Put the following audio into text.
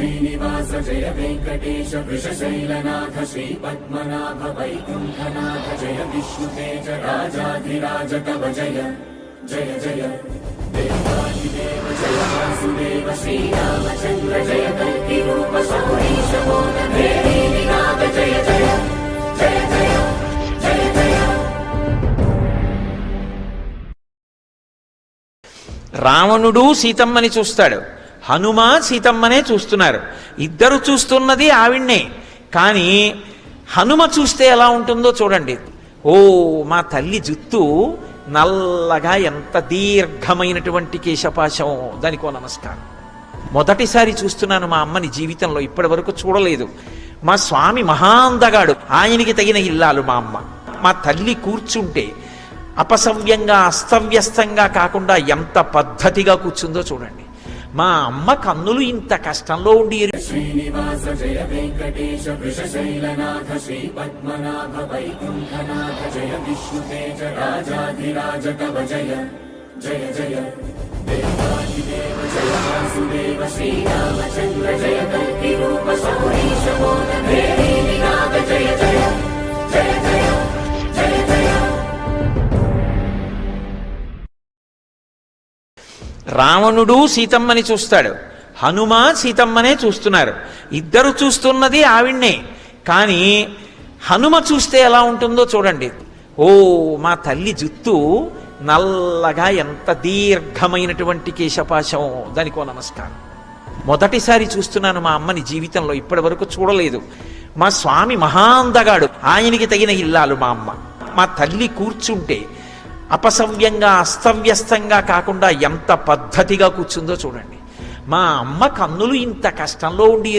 శ్రీనివాస జయ వెంకటేశ వృషశైలనాథ శ్రీ పద్మనాభ వైకుంఠనాథ జయ విష్ణుతేజ రాజాధిరాజ కవ జయ జయ జయ దేవాదిదేవ జయ వాసుదేవ శ్రీరామచంద్ర జయ కల్కి రూప శౌరీశ మోద దేవీ వినాద జయ జయ జయ జయ జయ జయ. రావణుడు సీతమ్మని చూస్తాడు, హనుమ సీతమ్మనే చూస్తున్నారు. ఇద్దరు చూస్తున్నది ఆవిడ్నే. కానీ హనుమ చూస్తే ఎలా ఉంటుందో చూడండి. ఓ మా తల్లి జుత్తు నల్లగా ఎంత దీర్ఘమైనటువంటి కేశపాశం, దానికో నమస్కారం. మొదటిసారి చూస్తున్నాను మా అమ్మని జీవితంలో, ఇప్పటి వరకు చూడలేదు. మా స్వామి మహాందగాడు, ఆయనకి తగిన ఇల్లాలు మా అమ్మ. మా తల్లి కూర్చుంటే అపసవ్యంగా అస్తవ్యస్తంగా కాకుండా ఎంత పద్ధతిగా కూర్చుందో చూడండి. మా అమ్మ కన్నులు ఇంత కష్టంలో ఉండి శ్రీనివాస జయ వెంకటేశ వృషశైలనాథ శ్రీ పద్మనాభ వైకుంఠనాథ జయ విష్ణుతేజ రాజాధిరాజ కవ జయ జయ జయ దేవాదిదేవ జయ వాసుదేవ శ్రీరామచంద్ర జయ కల్కి రూప శౌరీశ మోద దేవీ వినాద జయ జయ జయ జయ జయ జయ. రావణుడు సీతమ్మని చూస్తాడు, హనుమ సీతమ్మనే చూస్తున్నారు. ఇద్దరు చూస్తున్నది ఆవిడ్నే. కానీ హనుమ చూస్తే ఎలా ఉంటుందో చూడండి. ఓ మా తల్లి జుత్తు నల్లగా ఎంత దీర్ఘమైనటువంటి కేశపాశం, దానికో నమస్కారం. మొదటిసారి చూస్తున్నాను మా అమ్మని జీవితంలో, ఇప్పటి వరకు చూడలేదు. మా స్వామి మహాందగాడు, ఆయనకి తగిన ఇల్లాలు మా అమ్మ. మా తల్లి కూర్చుంటే అపసవ్యంగా అస్తవ్యస్తంగా కాకుండా ఎంత పద్ధతిగా కూర్చుందో చూడండి. మా అమ్మ కన్నులు ఇంత కష్టంలో ఉండి